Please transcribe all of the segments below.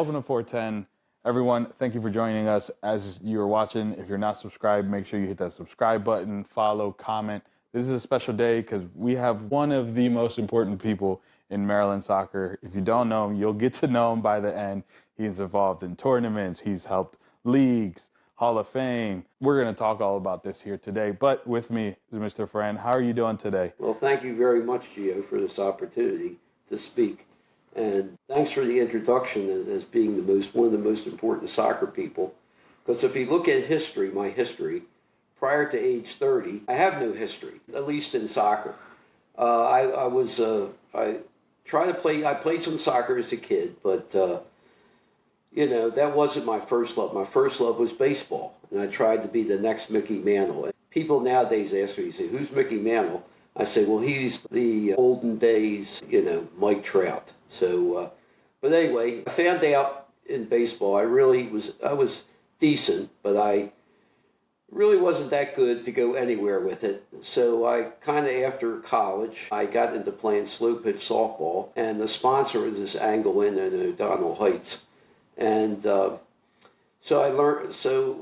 Welcome to 410. Everyone, thank you for joining us. As you're watching, if you're not subscribed, make sure you hit that subscribe button, follow, comment. This is a special day because we have one of the most important people in Maryland soccer. If you don't know him, you'll get to know him by the end. He's involved in tournaments. He's helped leagues, Hall of Fame. We're going to talk all about this here today. But with me is Mr. Fran. How are you doing today? Well, thank you very much, Gio, for this opportunity to speak. And thanks for the introduction as being one of the most important soccer people. Because if you look at history, my history, prior to age 30, I have no history, at least in soccer. I played some soccer as a kid, but that wasn't my first love. My first love was baseball, and I tried to be the next Mickey Mantle. And people nowadays ask me, say, "Who's Mickey Mantle?" I say, well, he's the olden days, Mike Trout. So, but anyway, I found out in baseball, I was decent, but I really wasn't that good to go anywhere with it. So I kind of, after college, I got into playing slow pitch softball, and the sponsor was this Angle Inn in O'Donnell Heights. And so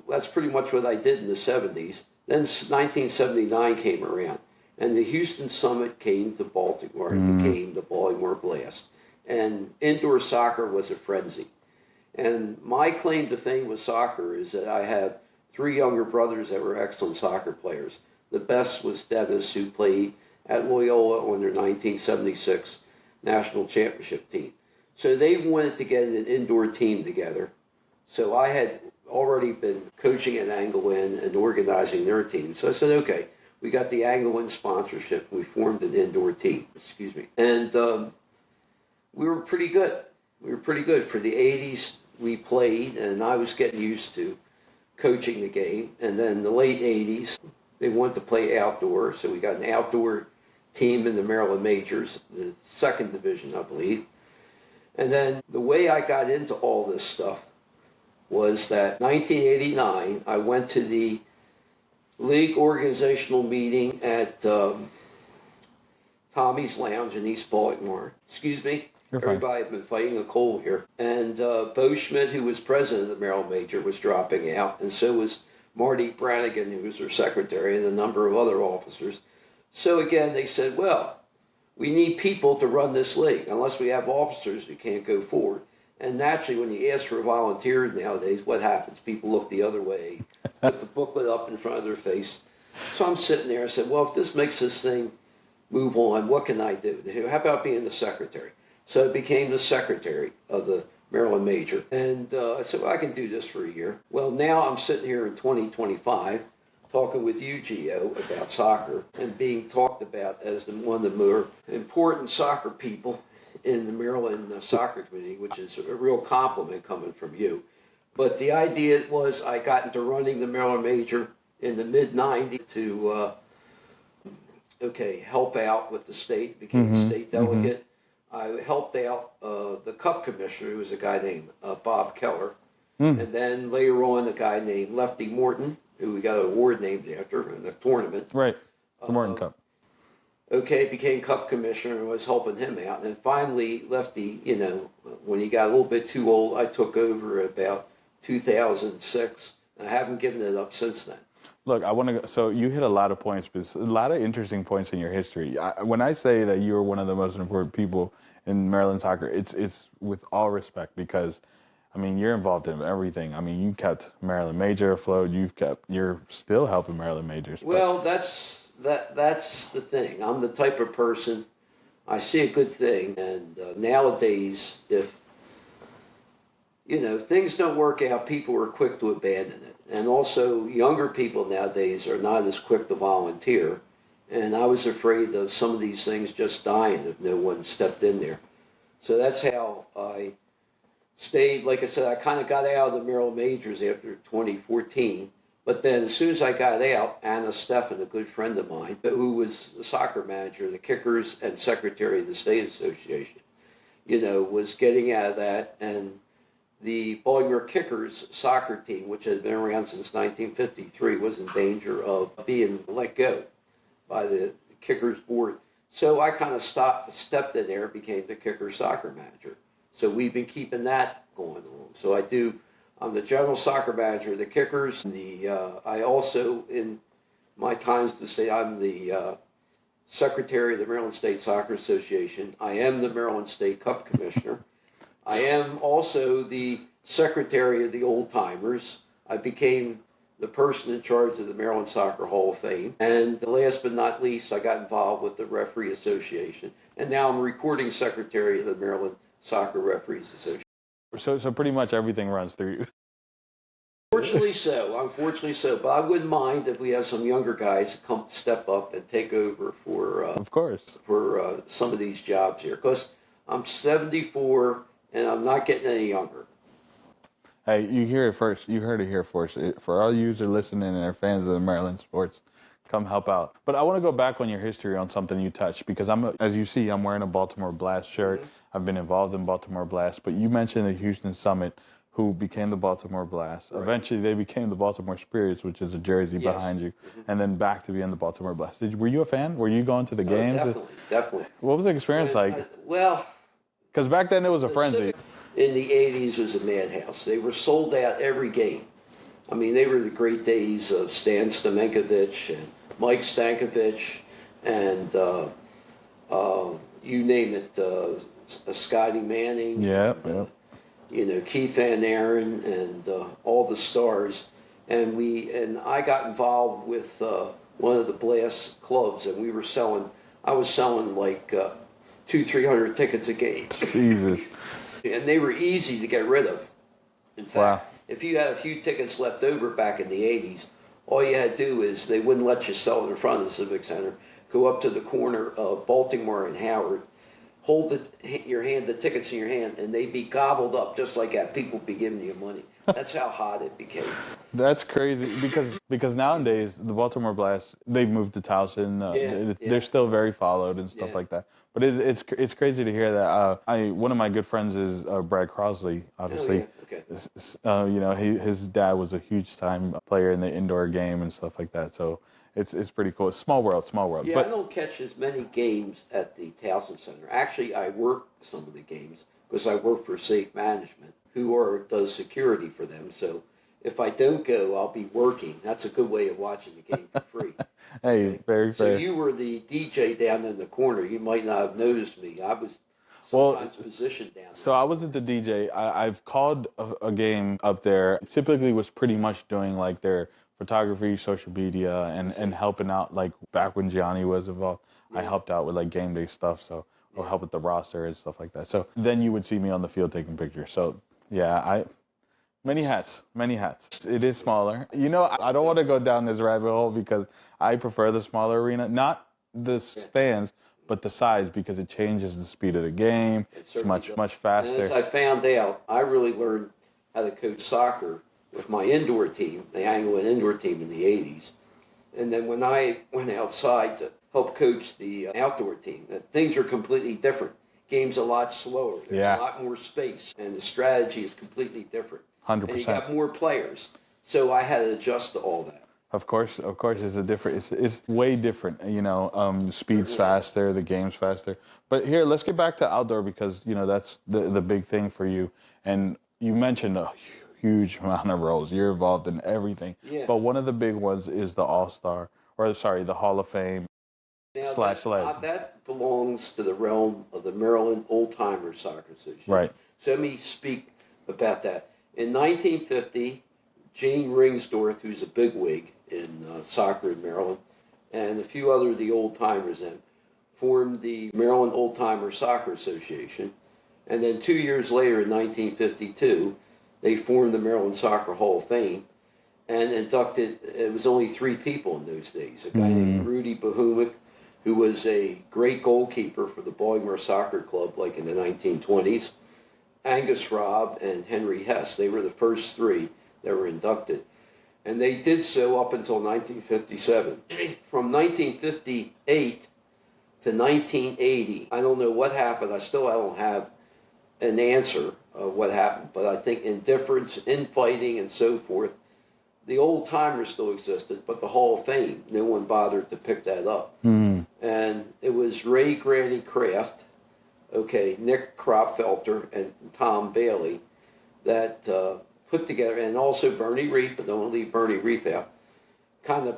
that's pretty much what I did in the 70s. Then 1979 came around. And the Houston Summit came to Baltimore and became the Baltimore Blast. And indoor soccer was a frenzy. And my claim to fame with soccer is that I have 3 younger brothers that were excellent soccer players. The best was Dennis, who played at Loyola on their 1976 national championship team. So they wanted to get an indoor team together. So I had already been coaching at Angle Inn and organizing their team. So I said, okay. We got the Angle Inn sponsorship. We formed an indoor team. And we were pretty good. For the 80s, we played, and I was getting used to coaching the game. And then the late 80s, they wanted to play outdoor, so we got an outdoor team in the Maryland Majors, the 2nd division, I believe. And then the way I got into all this stuff was that 1989, I went to the league organizational meeting at Tommy's Lounge in East Baltimore. Excuse me. Everybody had been fighting a cold here. And Bo Schmidt, who was president of the Maryland Major, was dropping out. And so was Marty Brannigan, who was their secretary, and a number of other officers. So again, they said, well, we need people to run this league. Unless we have officers, we can't go forward. And naturally, when you ask for volunteers nowadays, what happens? People look the other way, put the booklet up in front of their face. So I'm sitting there and said, well, if this makes this thing move on, what can I do? They said, how about being the secretary? So I became the secretary of the Maryland Major. And I said, well, I can do this for a year. Well, now I'm sitting here in 2025 talking with you, Gio, about soccer and being talked about as one of the more important soccer people in the Maryland soccer community, which is a real compliment coming from you. But the idea was I got into running the Maryland Major in the mid-90s to help out with the state, became a state delegate. I helped out the Cup commissioner, who was a guy named Bob Keller. And then later on, a guy named Lefty Morton, who we got an award named after in the tournament. Right, the Morton Cup. Became Cup commissioner and was helping him out. And finally, Lefty, when he got a little bit too old, I took over about 2006. And I haven't given it up since then. Look, so you hit a lot of points, but a lot of interesting points in your history. When I say that you're one of the most important people in Maryland soccer, it's with all respect because, you're involved in everything. You kept Maryland Major afloat. You're still helping Maryland Majors. Well, that's the thing. I'm the type of person, I see a good thing, and nowadays, if things don't work out, people are quick to abandon it. And also, younger people nowadays are not as quick to volunteer. And I was afraid of some of these things just dying if no one stepped in there. So that's how I stayed. Like I said, I kind of got out of the Maryland Majors after 2014. But then as soon as I got out, Anna Steffen, a good friend of mine, who was the soccer manager, the Kickers and secretary of the State Association, was getting out of that. And the Baltimore Kickers soccer team, which had been around since 1953, was in danger of being let go by the Kickers board. So I kind of stepped in there and became the Kickers soccer manager. So we've been keeping that going on. So I'm the general soccer manager of the Kickers. I also, in my times to say, I'm the secretary of the Maryland State Soccer Association. I am the Maryland State Cup Commissioner. I am also the secretary of the Old Timers. I became the person in charge of the Maryland Soccer Hall of Fame. And last but not least, I got involved with the Referee Association. And now I'm recording secretary of the Maryland Soccer Referees Association. So pretty much everything runs through you. Unfortunately so. But I wouldn't mind if we have some younger guys come step up and take over for Of course. for some of these jobs here. Because I'm 74 and I'm not getting any younger. Hey, you hear it first. You heard it here first. For all you who are listening and are fans of the Maryland sports, come help out. But I want to go back on your history on something you touched, because as you see, I'm wearing a Baltimore Blast shirt. Mm-hmm. I've been involved in Baltimore Blast, but you mentioned the Houston Summit, who became the Baltimore Blast. Right. Eventually, they became the Baltimore Spirits, which is a jersey behind you, and then back to being the Baltimore Blast. Were you a fan? Were you going to the games? Definitely. What was the experience like? Well, because back then it was a frenzy. In the 80s was a madhouse. They were sold out every game. I mean, they were the great days of Stan Stamenkovich and Mike Stankovich and you name it, Scotty Manning. Yeah. Keith Van Aaron and all the stars. And I got involved with one of the Blast clubs, and I was selling like 200-300 tickets a game. Jesus. And they were easy to get rid of. In fact, if you had a few tickets left over back in the 80s, all you had to do is they wouldn't let you sell it in front of the Civic Center. Go up to the corner of Baltimore and Howard, hold the tickets in your hand, and they'd be gobbled up just like that. People would be giving you money. That's how hot it became. That's crazy because nowadays the Baltimore Blast, they've moved to Towson. They're still very followed and stuff like that. But it's crazy to hear that. One of my good friends is Brad Crosley, obviously. Oh, yeah. Okay. His dad was a huge time player in the indoor game and stuff like that. So it's pretty cool. It's small world. Yeah, but I don't catch as many games at the Towson Center. Actually, I work some of the games because I work for Safe Management, who does security for them. So if I don't go, I'll be working. That's a good way of watching the game for free. Hey, okay? Very fair. So you were the DJ down in the corner. You might not have noticed me. I was sometimes positioned down there. So I wasn't the DJ. I've called a game up there. Typically was pretty much doing like their photography, social media, and helping out, like back when Gianni was involved. Yeah. I helped out with like game day stuff, or help with the roster and stuff like that. So then you would see me on the field taking pictures. So yeah, many hats. It is smaller. I don't want to go down this rabbit hole because I prefer the smaller arena, not the stands, but the size, because it changes the speed of the game. It's much faster. And as I found out, I really learned how to coach soccer with my indoor team, the Anglo indoor team in the 80s. And then when I went outside to help coach the outdoor team, things are completely different. Game's a lot slower. There's a lot more space, and the strategy is completely different. 100%. And you got more players. So I had to adjust to all that. Of course, it's way different. Speed's faster, the game's faster. But here, let's get back to outdoor, because that's the big thing for you. And you mentioned a huge amount of roles. You're involved in everything. Yeah. But one of the big ones is the the Hall of Fame now /Legend. That belongs to the realm of the Maryland Old Timers Soccer Association. Right. So let me speak about that. In 1950, Gene Ringsdorf, who's a bigwig in soccer in Maryland, and a few other of the old timers then, formed the Maryland Old Timers Soccer Association. And then 2 years later, in 1952, they formed the Maryland Soccer Hall of Fame and inducted, it was only 3 people in those days. A guy named Rudy Bohumic, who was a great goalkeeper for the Baltimore Soccer Club like in the 1920s, Angus Robb, and Henry Hess. They were the first 3 that were inducted. And they did so up until 1957. From 1958 to 1980, I don't know what happened. I still don't have an answer of what happened, but I think indifference, infighting, and so forth, the old timers still existed, but the Hall of Fame, no one bothered to pick that up. And it was Ray Granny Kraft, okay, Nick Kropfelter and Tom Bailey, that put together, and also Bernie Reef, but don't leave Bernie Reef out, kind of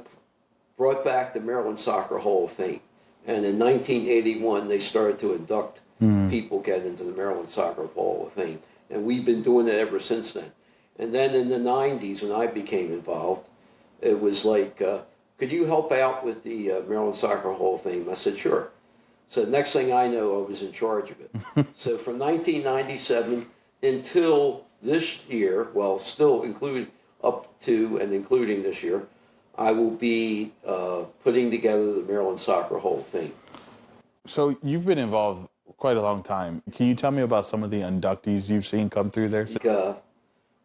brought back the Maryland Soccer Hall of Fame. And in 1981, they started to induct people getting into the Maryland Soccer Hall of Fame. And we've been doing it ever since then. And then in the 90s, when I became involved, it was like, could you help out with the Maryland Soccer Hall of Fame? I said, sure. So the next thing I know, I was in charge of it. So from 1997 until this year, well, still include up to and including this year, I will be putting together the Maryland Soccer Hall of Fame. So you've been involved quite a long time. Can you tell me about some of the inductees you've seen come through there?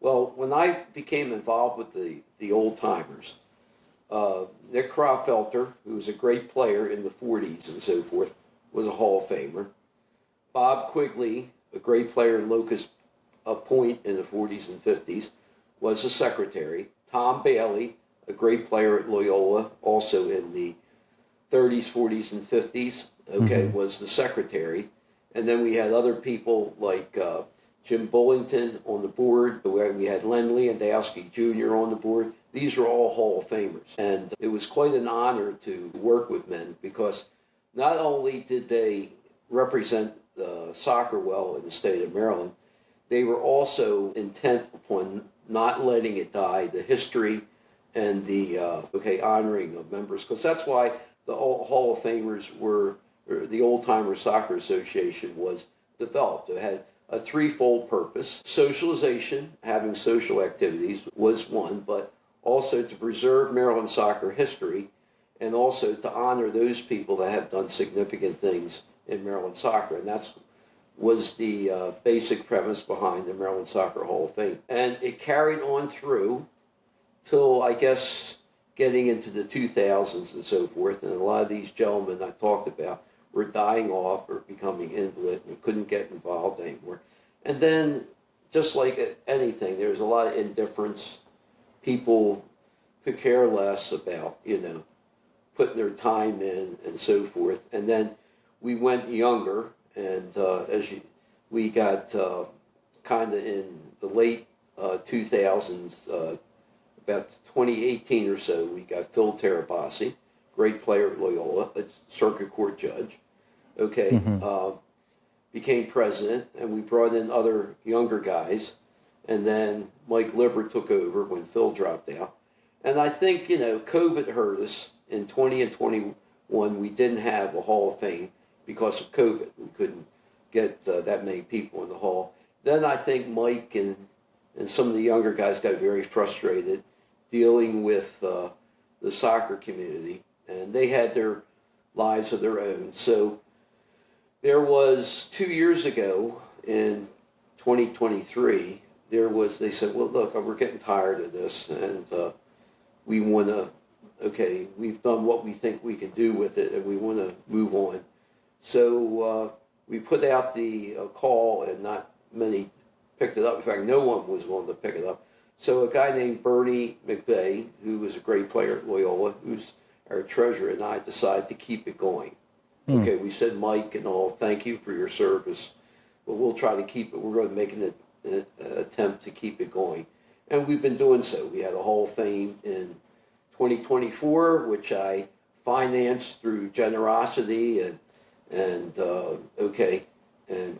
Well, when I became involved with the old timers, Nick Kropfelter, who was a great player in the 40s and so forth, was a Hall of Famer. Bob Quigley, a great player in Locust Point in the 40s and 50s, was the secretary. Tom Bailey, a great player at Loyola, also in the 30s, 40s, and 50s, was the secretary. And then we had other people like Jim Bullington on the board. We had Len Lewandowski Jr. on the board. These are all Hall of Famers. And it was quite an honor to work with men because not only did they represent soccer well in the state of Maryland, they were also intent upon not letting it die, the history and the honoring of members, because that's why the Hall of Famers were, or the Old Timers Soccer Association was developed. It had a threefold purpose. Socialization, having social activities was one, but also to preserve Maryland soccer history and also to honor those people that have done significant things in Maryland soccer. And that's was the basic premise behind the Maryland Soccer Hall of Fame. And it carried on through till, I guess, getting into the 2000s and so forth. And a lot of these gentlemen I talked about were dying off or becoming invalid and couldn't get involved anymore. And then, just like anything, there's a lot of indifference. People could care less about, putting their time in and so forth. And then we went younger, and we got kind of in the late 2000s, about 2018 or so, we got Phil Terabasi, great player at Loyola, a circuit court judge, became president, and we brought in other younger guys, and then Mike Libber took over when Phil dropped out. And I think, COVID hurt us. In 20 and 21, we didn't have a Hall of Fame because of COVID. We couldn't get that many people in the hall. Then I think Mike and some of the younger guys got very frustrated dealing with the soccer community, and they had their lives of their own. So there was 2 years ago in 2023, they said, well, look, we're getting tired of this, and we want to, we've done what we think we can do with it, and we want to move on. So we put out the call, and not many picked it up. In fact, no one was willing to pick it up. So a guy named Bernie McVeigh, who was a great player at Loyola, who's our treasurer, and I decided to keep it going. We said, Mike and all, thank you for your service, but we'll try to keep it. We're going to make an attempt to keep it going. And we've been doing so. We had a Hall of Fame in 2024, which I financed through generosity and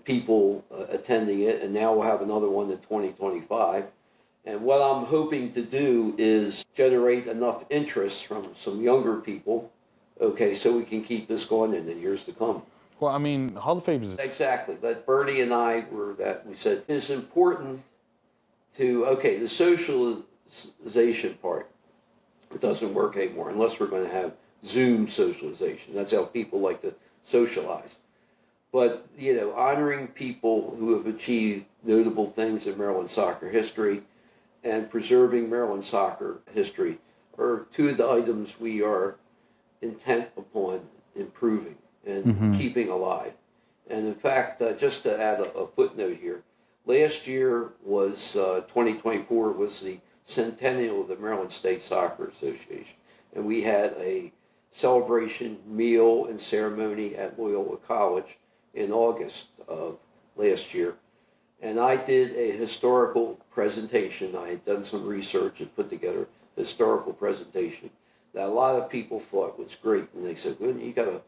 people attending it. And now we'll have another one in 2025. And what I'm hoping to do is generate enough interest from some younger people, so we can keep this going in the years to come. Well, I mean, Hall of Fame is... Exactly. That Bernie and I we said, it's important to, the socialization part doesn't work anymore unless we're going to have Zoom socialization. That's how people like to socialize. But, honoring people who have achieved notable things in Maryland soccer history and preserving Maryland soccer history are two of the items we are intent upon improving and keeping alive. And in fact, just to add a footnote here, last year was 2024 was the centennial of the Maryland State Soccer Association. And we had a celebration meal and ceremony at Loyola College in August of last year. And I did a historical presentation. I had done some research and put together a historical presentation that a lot of people thought was great. And they said, well, you got to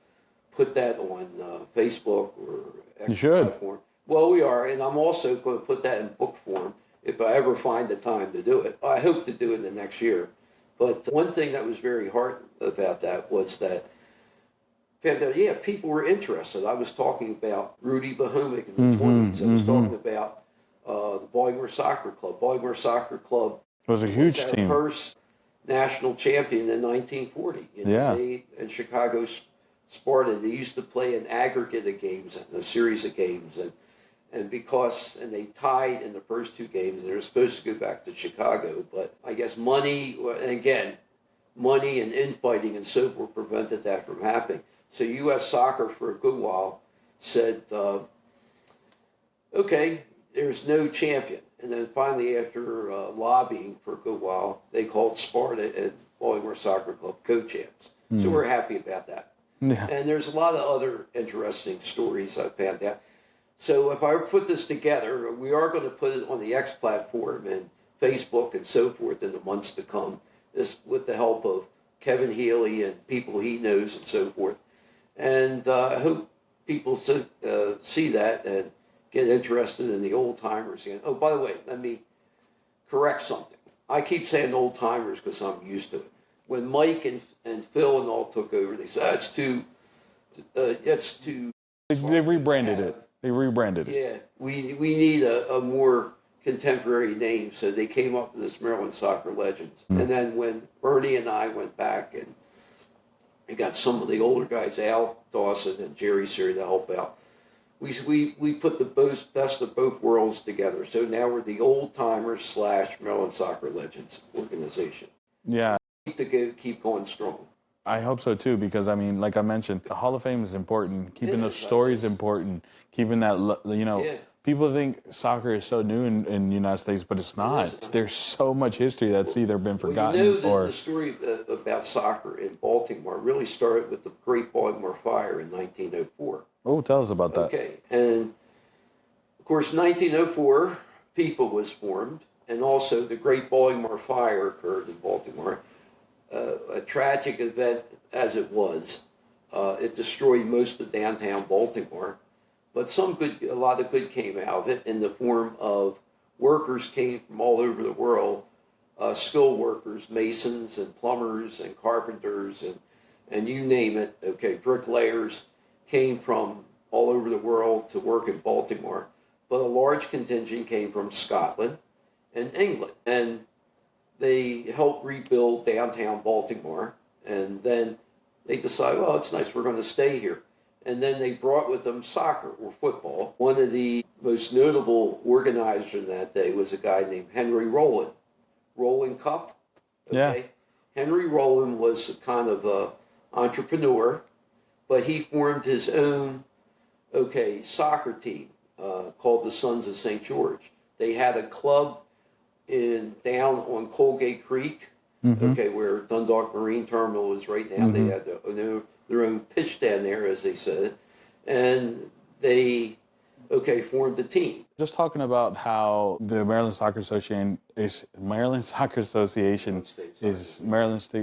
put that on Facebook or X you should. platform. Well, we are. And I'm also going to put that in book form if I ever find the time to do it. I hope to do it in the next year. But one thing that was very hard about that was that, yeah, people were interested. I was talking about Rudy Bohomic in the 20s. I was talking about the Baltimore Soccer Club. Baltimore Soccer Club was a huge was team. Our first national champion in 1940. You know, Yeah. They, in Chicago Sparta, they used to play an aggregate of games, a series of games. And they tied in the first two games, and they were supposed to go back to Chicago. But I guess money, and again, money and infighting and so forth prevented that from happening. So U.S. Soccer, for a good while, said, okay, there's no champion. And then finally, after lobbying for a good while, they called Sparta and Baltimore Soccer Club co-champs. So we're happy about that. Yeah. And there's a lot of other interesting stories I found out. So if I put this together, we are going to put it on the X platform and Facebook and so forth in the months to come, this with the help of Kevin Healy and people he knows and so forth. And I hope people see that and get interested in the old timers again. Oh, by the way, let me correct something. I keep saying old timers because I'm used to it. When Mike and Phil and all took over, they said, it's too. They rebranded it. They rebranded it. Yeah, we need a more contemporary name, so they came up with this Maryland Soccer Legends. And then when Bernie and I went back and we got some of the older guys, Al Dawson and Jerry Siri, to help out, we put the best of both worlds together. So now we're the Old Timers / Maryland Soccer Legends organization. Yeah. Keep going strong. I hope so too, because I mean, like I mentioned, the Hall of Fame is important. Keeping those stories important. Keeping that, people think soccer is so new in the United States, but it's not. There's so much history that's either been forgotten or. The story about soccer in Baltimore really started with the Great Baltimore Fire in 1904. Oh, tell us about that. Okay, and of course, 1904, PIPA was formed, and also the Great Baltimore Fire occurred in Baltimore. A tragic event as it was. It destroyed most of downtown Baltimore, but a lot of good came out of it in the form of workers came from all over the world, skilled workers, masons and plumbers and carpenters and you name it, okay, bricklayers came from all over the world to work in Baltimore, but a large contingent came from Scotland and England. And they helped rebuild downtown Baltimore, and then they decided, well, it's nice, we're going to stay here. And then they brought with them soccer or football. One of the most notable organizers in that day was a guy named Henry Rowland. Rowland Cup. Okay? Yeah. Henry Rowland was a kind of a entrepreneur, but he formed his own, soccer team called the Sons of St. George. They had a club down on Colgate Creek, where Dundalk Marine Terminal is right now. They had their own pitch down there, as they said, and they formed the team. Just talking about how the Maryland Soccer Association is Maryland State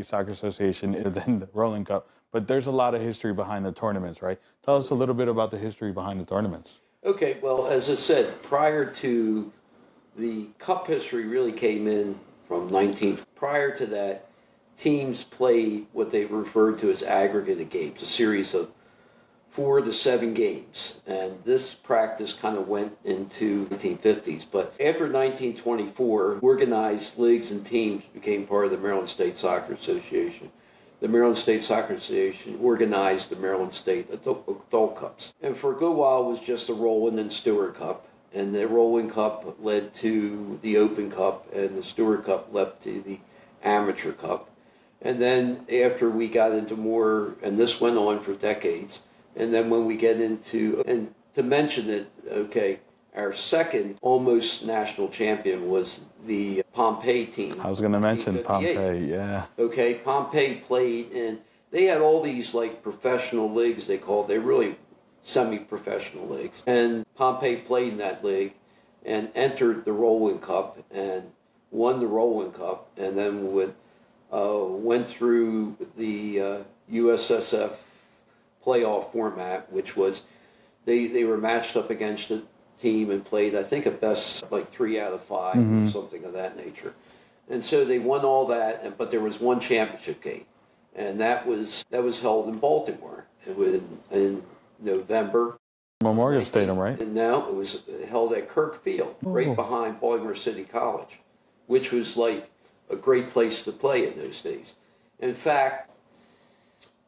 Soccer Association, and then the Rowland Cup. But there's a lot of history behind the tournaments, right? Tell us a little bit about the history behind the tournaments. Okay, well, as I said, prior to the Cup history really came in from Prior to that, teams played what they referred to as aggregated games, a series of 4 to 7 games. And this practice kind of went into the 1950s. But after 1924, organized leagues and teams became part of the Maryland State Soccer Association. The Maryland State Soccer Association organized the Maryland State Adult Cups. And for a good while, it was just the Rowland and Stewart Cup. And the Rowland Cup led to the Open Cup, and the Stewart Cup led to the Amateur Cup. And then after we got into more, and this went on for decades, and then when we get into, and to mention it, our second almost national champion was the Pompey team. I was going to mention Pompey, yeah. Okay, Pompey played in, they had all these like professional leagues they really semi-professional leagues. And Pompey played in that league and entered the Rolling Cup and won the Rolling Cup, and then went through the USSF playoff format, which was they were matched up against a team and played, I think, a best like 3 out of 5 or something of that nature. And so they won all that, but there was one championship game, and that was held in Baltimore. It was in November. Memorial Stadium, right? And now it was held at Kirk Field, right behind Baltimore City College, which was like a great place to play in those days. In fact,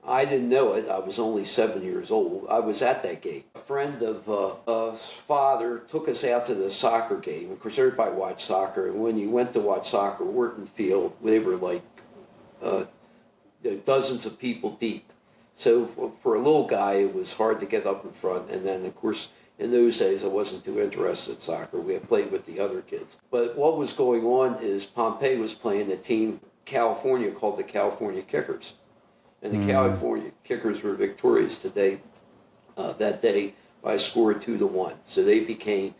I didn't know it. I was only 7 years old. I was at that game. A friend of father took us out to the soccer game. Of course, everybody watched soccer. And when you went to watch soccer, Wharton Field, they were like dozens of people deep. So for a little guy, it was hard to get up in front. And then, of course, in those days, I wasn't too interested in soccer. We had played with the other kids. But what was going on is Pompey was playing a team, California, called the California Kickers. And the California Kickers were victorious that day by a score of 2-1. So they became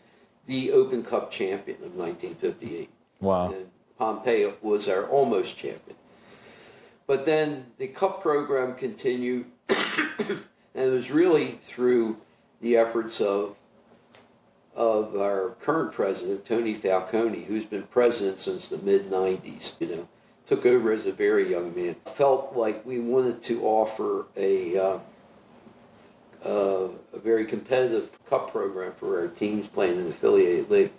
the Open Cup champion of 1958. Wow. And Pompey was our almost champion. But then the Cup program continued, and it was really through the efforts of our current president, Tony Falcone, who's been president since the mid-90s, took over as a very young man. Felt like we wanted to offer a very competitive cup program for our teams playing in the affiliated league.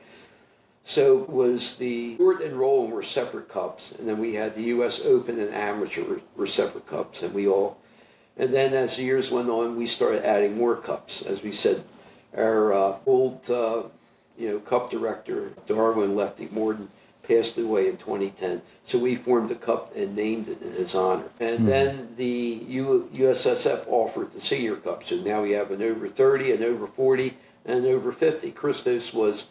So was the Stewart and Roland were separate cups, and then we had the U.S. Open and Amateur were separate cups, and and then as the years went on, we started adding more cups. As we said, our old cup director, Darwin Lefty Morton, passed away in 2010. So we formed a cup and named it in his honor. And then the USSF offered the senior cup. So now we have an over 30, an over 40, and an over 50. Christos was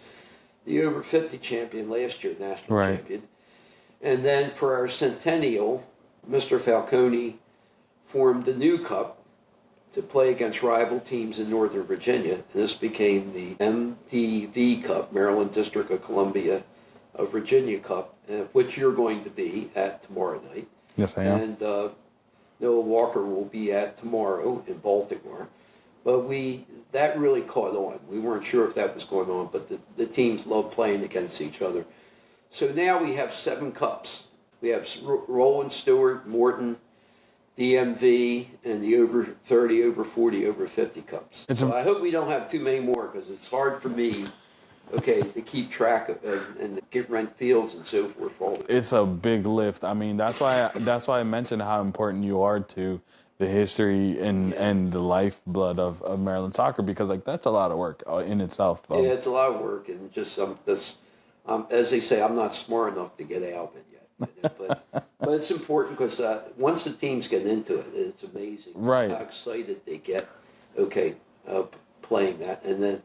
the over 50 champion last year, national champion. And then for our centennial, Mr. Falcone formed a new cup to play against rival teams in Northern Virginia. And this became the MDV Cup, Maryland District of Columbia of Virginia Cup, which you're going to be at tomorrow night. Yes, I am. And Noah Walker will be at tomorrow in Baltimore. But that really caught on. We weren't sure if that was going on, but the teams love playing against each other. So now we have 7 cups. We have Roland, Stewart, Morton, DMV, and the over 30, over 40, over 50 cups. So I hope we don't have too many more, because it's hard for me to keep track of and get rent fields and so forth. It's a big lift. I mean, that's why I mentioned how important you are to the history and the lifeblood of Maryland soccer, because that's a lot of work in itself. Yeah, it's a lot of work, and just as they say, I'm not smart enough to get out of it yet. But it's important, because once the teams get into it, it's amazing how excited they get. Playing that, and then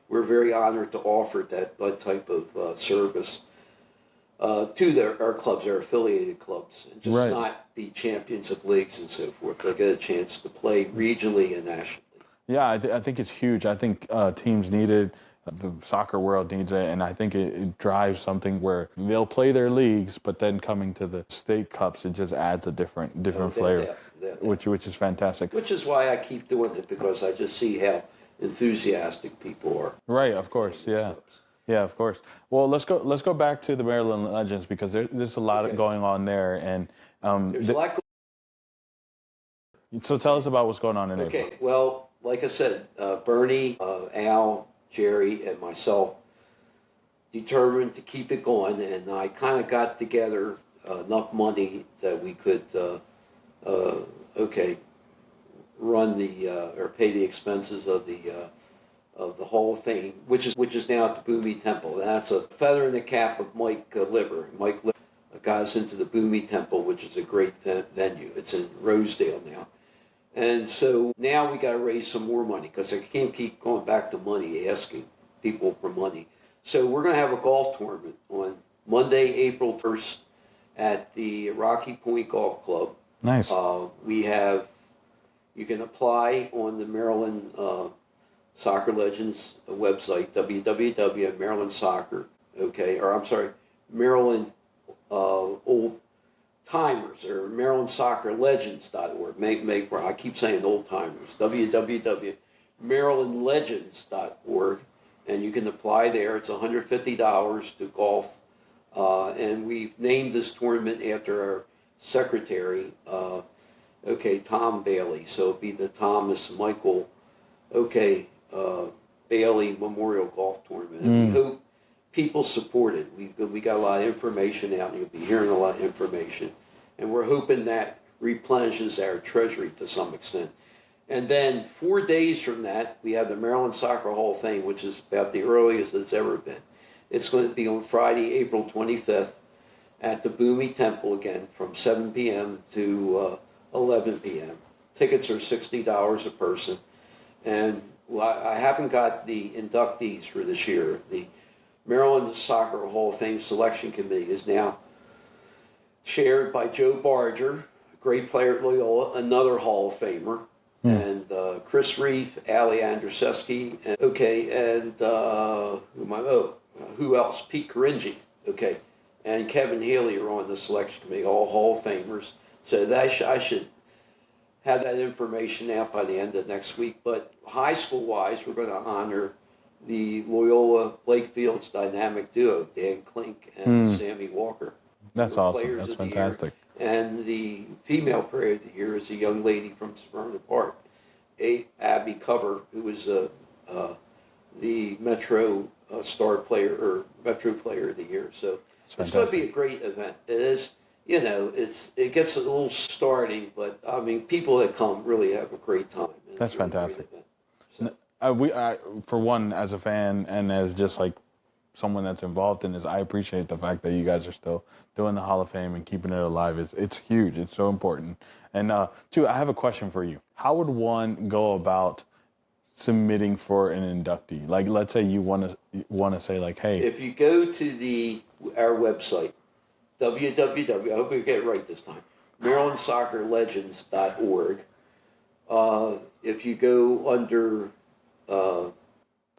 we're very honored to offer that type of service to our clubs, our affiliated clubs, and just not be champions of leagues and so forth, but get a chance to play regionally and nationally. Yeah, I think it's huge. I think teams need it. The soccer world needs it, and I think it drives something where they'll play their leagues, but then coming to the state cups, it just adds a different flavor, which is fantastic. Which is why I keep doing it, because I just see how enthusiastic people are. Right, of course, yeah. Yeah, of course. Well, let's go back to the Maryland Legends, because there's a lot going on there, and there's a lot. So tell us about what's going on in April. Okay, well, like I said, Bernie, Al, Jerry, and myself determined to keep it going, and I kind of got together enough money that we could run or pay the expenses of the Hall of Fame, which is now at the Boomy Temple. And that's a feather in the cap of Mike Liver. Mike Liver got us into the Boomy Temple, which is a great venue. It's in Rosedale now. And so now we got to raise some more money, because I can't keep going back to money, asking people for money. So we're going to have a golf tournament on Monday, April 1st at the Rocky Point Golf Club. Nice. You can apply on the Maryland Soccer Legends website, www.marylandsoccer, Maryland Old Timers, or marylandsoccerlegends.org. I keep saying old timers. www.marylandlegends.org, and you can apply there. It's $150 to golf, and we've named this tournament after our secretary, Tom Bailey. So it'll be the Thomas Michael, Bailey Memorial Golf Tournament. And we hope people support it. We got a lot of information out, and you'll be hearing a lot of information. And we're hoping that replenishes our treasury to some extent. And then 4 days from that, we have the Maryland Soccer Hall of Fame, which is about the earliest it's ever been. It's going to be on Friday, April 25th at the Boomy Temple again from 7 p.m. to 11 p.m. Tickets are $60 a person. And I haven't got the inductees for this year. The Maryland Soccer Hall of Fame Selection Committee is now chaired by Joe Barger, a great player at Loyola, another Hall of Famer, and Chris Reef, Ali Andrzejewski, who else? Pete Caringi, and Kevin Haley are on the selection committee, all Hall of Famers. So I should have that information out by the end of next week. But high school-wise, we're going to honor the Loyola Blakefields dynamic duo, Dan Klink and Sammy Walker. That's awesome. That's fantastic. And the female player of the year is a young lady from Smyrna Park, Abby Cover, who was the Metro Star player or Metro Player of the Year. So it's going to be a great event. It is. It gets a little starting, but I mean, people that come really have a great time. That's fantastic. So. For one, as a fan and as just like someone that's involved in this, I appreciate the fact that you guys are still doing the Hall of Fame and keeping it alive. It's huge. It's so important. And two, I have a question for you. How would one go about submitting for an inductee? Like, let's say you want to say like, hey. If you go to our website, www. I hope we get it right this time. MarylandSoccerLegends.org. If you go under. So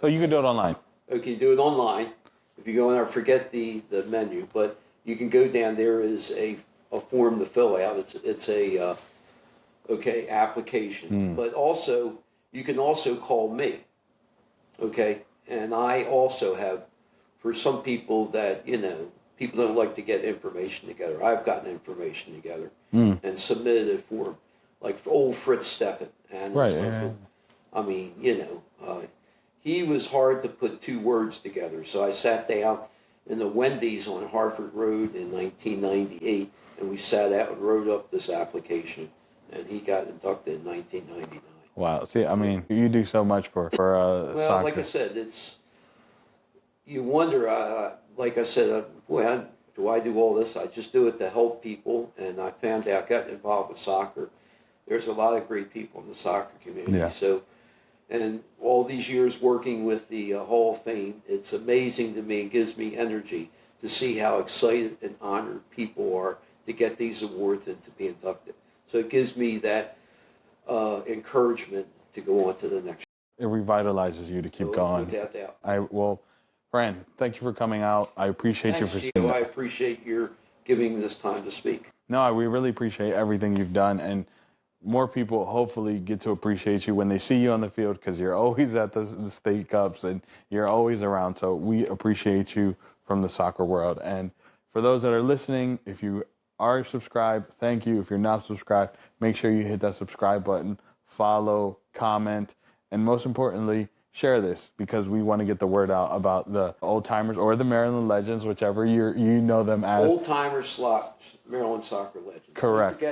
you can do it online. Okay, do it online. If you go in there, forget the menu, but you can go down. There is a form to fill out. It's a application. But also you can also call me. And I also have, for some people that people don't like to get information together. I've gotten information together and submitted a form, like for old Fritz Steppen. And right. Yeah. I mean, he was hard to put two words together. So I sat down in the Wendy's on Harvard Road in 1998, and we sat out and wrote up this application, and he got inducted in 1999. Wow. See, I mean, you do so much for well, soccer. Like I said, you wonder, like I said, do I do all this? I just do it to help people, and I found out, getting involved with soccer, there's a lot of great people in the soccer community. Yeah. So, and all these years working with the Hall of Fame, it's amazing to me. It gives me energy to see how excited and honored people are to get these awards and to be inducted. So it gives me that encouragement to go on to the next. It revitalizes you to keep going. Without doubt. Fran, thank you for coming out. I appreciate Thanks, you for Gio. I appreciate your giving me this time to speak. No, we really appreciate everything you've done, and more people hopefully get to appreciate you when they see you on the field, because you're always at the state cups and you're always around. So we appreciate you from the soccer world. And for those that are listening, if you are subscribed, thank you. If you're not subscribed, make sure you hit that subscribe button, follow, comment, and most importantly, share this, because we want to get the word out about the old timers or the Maryland Legends, whichever you know them as. Old timers / Maryland Soccer Legends. Correct.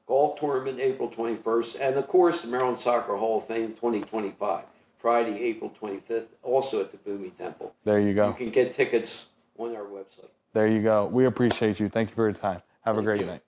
Golf tournament April 21st, and of course the Maryland Soccer Hall of Fame 2025, Friday, April 25th, also at the Boomy Temple. There you go. You can get tickets on our website. There you go. We appreciate you. Thank you for your time. Have a great night.